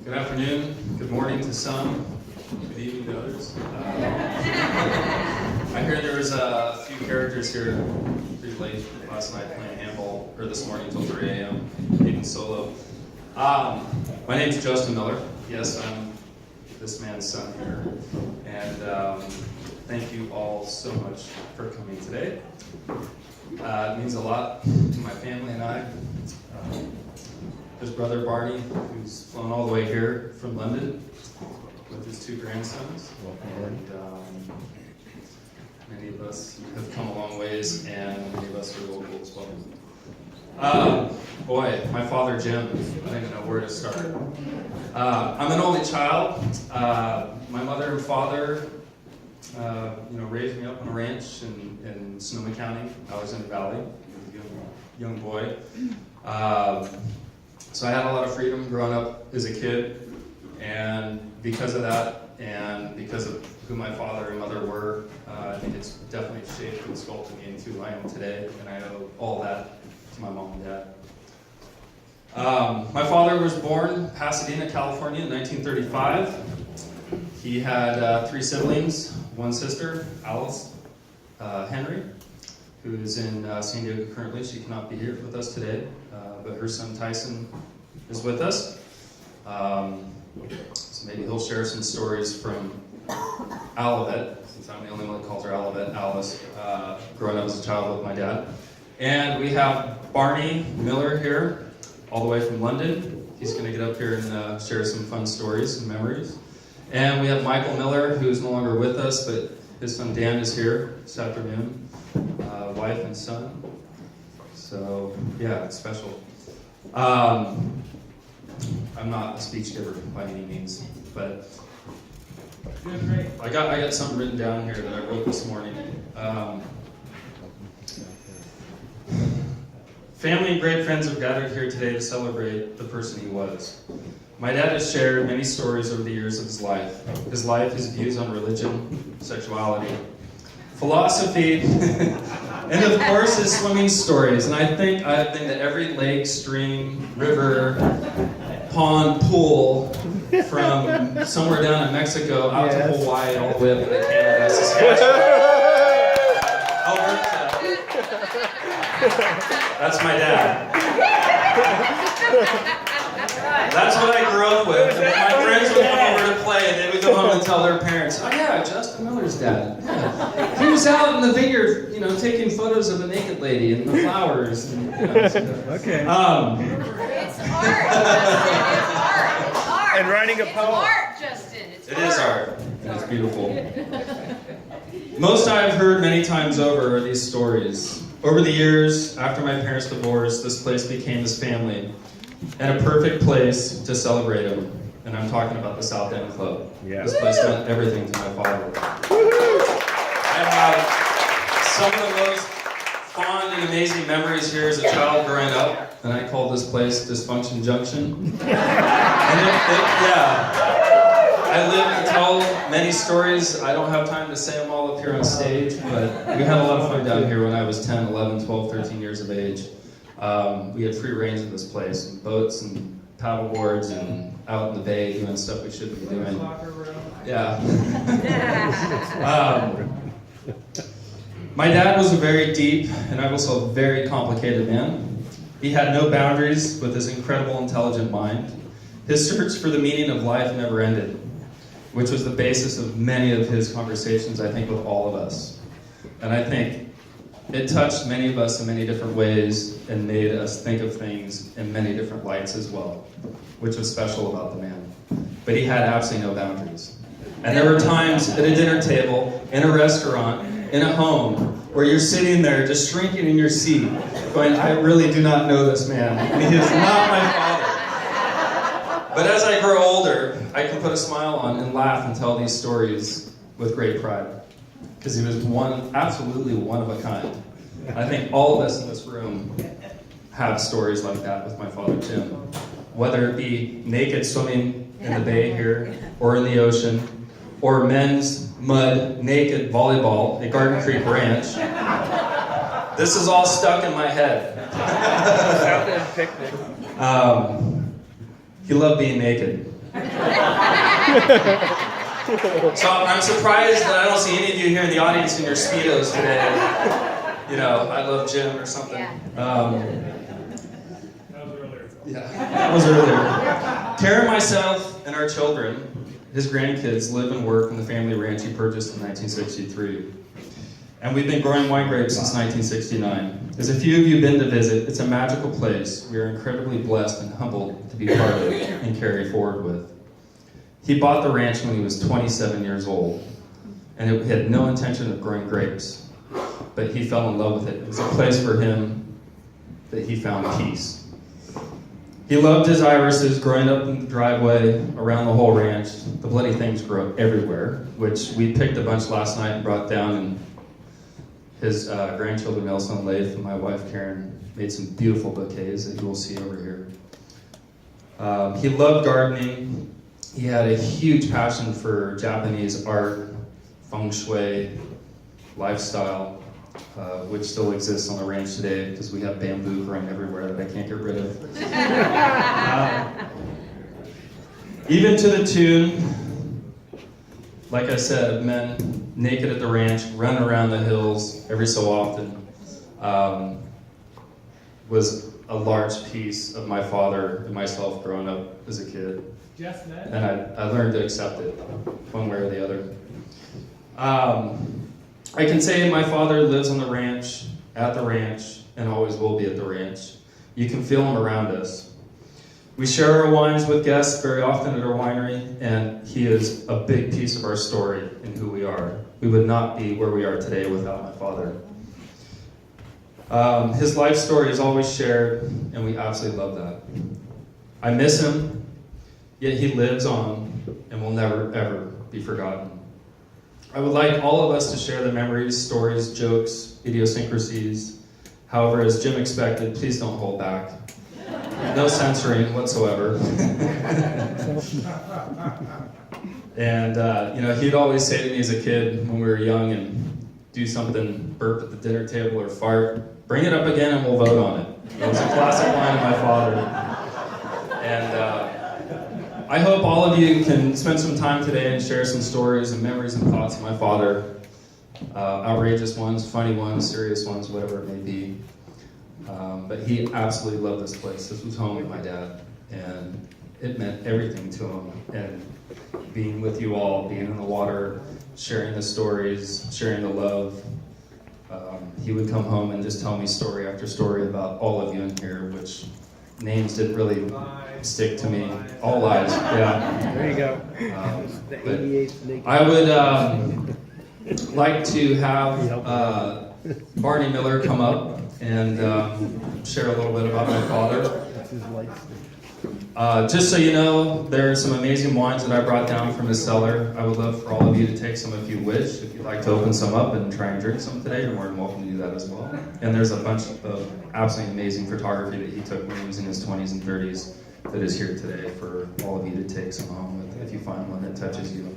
Good afternoon, good morning to some, good evening to others. I heard there was a few characters here pretty late last night playing handball, or this morning until 3 a.m., even solo. My name's Justin Miller. Yes, I'm this man's son here. And thank you all so much for coming today. It means a lot to my family and I. His brother Barney, who's flown all the way here from London with his 2 grandsons. And many of us have come a long ways, and many of us are local as well. Boy, my father Jim, I don't even know where to start. I'm an only child. My mother and father raised me up on a ranch in Sonoma County, Alexander Valley. I was a young boy. So I had a lot of freedom growing up as a kid, and because of that, and because of who my father and mother were, I think it's definitely shaped and sculpted me into who I am today, and I owe all that to my mom and dad. My father was born in Pasadena, California in 1935. He had 3 siblings, 1 sister, Alice Henry, who is in San Diego currently. She cannot be here with us today, but her son Tyson is with us. So maybe he'll share some stories from Olivet, since I'm the only one that calls her Olivet, Alice, growing up as a child with my dad. And we have Barney Miller here, all the way from London. He's going to get up here and share some fun stories and memories. And we have Michael Miller, who is no longer with us, but his son Dan is here this afternoon, wife and son. So, yeah, it's special. I'm not a speech giver by any means, but I got something written down here that I wrote this morning. Family and great friends have gathered here today to celebrate the person he was. My dad has shared many stories over the years of his life, his views on religion, sexuality, philosophy, and of course his swimming stories. And I think I've been to every lake, stream, river, pond, pool, from somewhere down in Mexico out to Hawaii, all the way up into Canada, Saskatchewan, Alberta. That's my dad. That's what I grew up with. And when my friends would come over to play, they would go home and tell their parents, "Oh yeah, Justin Miller's dad. Yeah. He was out in the vineyard, taking photos of a naked lady and the flowers." And, Okay. It's art, Justin. It's art. It's art. And writing a poem. It's art, Justin. It's It is art. It's beautiful. Most I've heard many times over are these stories. Over the years, after my parents' divorce, this place became his family and a perfect place to celebrate him. And I'm talking about the South End Club. Yeah. This place meant everything to my father. I have some of the most fond and amazing memories here as a child growing up, and I call this place Dysfunction Junction. I live to tell many stories. I don't have time to say them all up here on stage, but we had a lot of fun down here when I was 10, 11, 12, 13 years of age. We had free range in this place, and boats and paddle boards and out in the bay doing stuff we shouldn't be doing. Yeah. My dad was a very deep and also very complicated man. He had no boundaries with his incredible intelligent mind. His search for the meaning of life never ended, which was the basis of many of his conversations, I think, with all of us. And I think it touched many of us in many different ways and made us think of things in many different lights as well, which was special about the man. But he had absolutely no boundaries. And there were times at a dinner table, in a restaurant, in a home, where you're sitting there just shrinking in your seat, going, I really do not know this man, and he is not my father. But as I grow older, I can put a smile on and laugh and tell these stories with great pride. Because he was absolutely one of a kind. I think all of us in this room have stories like that with my father Jim. Whether it be naked swimming in the bay here, or in the ocean, or men's mud naked volleyball at Garden Creek Ranch. This is all stuck in my head. South End picnic. He loved being naked. So I'm surprised that I don't see any of you here in the audience in your Speedos today. You know, I love Jim or something. Yeah, that was earlier. Karen, myself, and our children, his grandkids, live and work in the family ranch he purchased in 1963. And we've been growing wine grapes since 1969. As a few of you have been to visit, it's a magical place we are incredibly blessed and humbled to be part of and carry forward with. He bought the ranch when he was 27 years old, and he had no intention of growing grapes, but he fell in love with it. It was a place for him that he found peace. He loved his irises growing up in the driveway around the whole ranch. The bloody things grow everywhere, which we picked a bunch last night and brought down, and his grandchildren, Elsa and Leif, and my wife, Karen, made some beautiful bouquets that you will see over here. He loved gardening. He had a huge passion for Japanese art, feng shui, lifestyle, which still exists on the ranch today because we have bamboo growing everywhere that I can't get rid of. Even to the tune, like I said, of men naked at the ranch, running around the hills every so often, was a large piece of my father and myself growing up as a kid. And I learned to accept it one way or the other. I can say my father lives on the ranch, at the ranch, and always will be at the ranch. You can feel him around us. We share our wines with guests very often at our winery, and he is a big piece of our story and who we are. We would not be where we are today without my father. His life story is always shared, and we absolutely love that. I miss him, yet he lives on and will never, ever be forgotten. I would like all of us to share the memories, stories, jokes, idiosyncrasies. However, as Jim expected, please don't hold back. No censoring whatsoever. And, he'd always say to me as a kid when we were young and do something, burp at the dinner table or fart, bring it up again and we'll vote on it. That was a classic line of my father. And I hope all of you can spend some time today and share some stories and memories and thoughts of my father. Outrageous ones, funny ones, serious ones, whatever it may be. But he absolutely loved this place. This was home with my dad, and it meant everything to him. And being with you all, being in the water, sharing the stories, sharing the love. He would come home and just tell me story after story about all of you in here, which names didn't really stick to me. All lies, yeah. There you go. The 88th I would like to have Barney Miller come up and share a little bit about my father. Just so you know, there are some amazing wines that I brought down from his cellar. I would love for all of you to take some if you wish. If you'd like to open some up and try and drink some today, you're more than welcome to do that as well. And there's a bunch of absolutely amazing photography that he took when he was in his 20s and 30s that is here today for all of you to take some home with if you find one that touches you.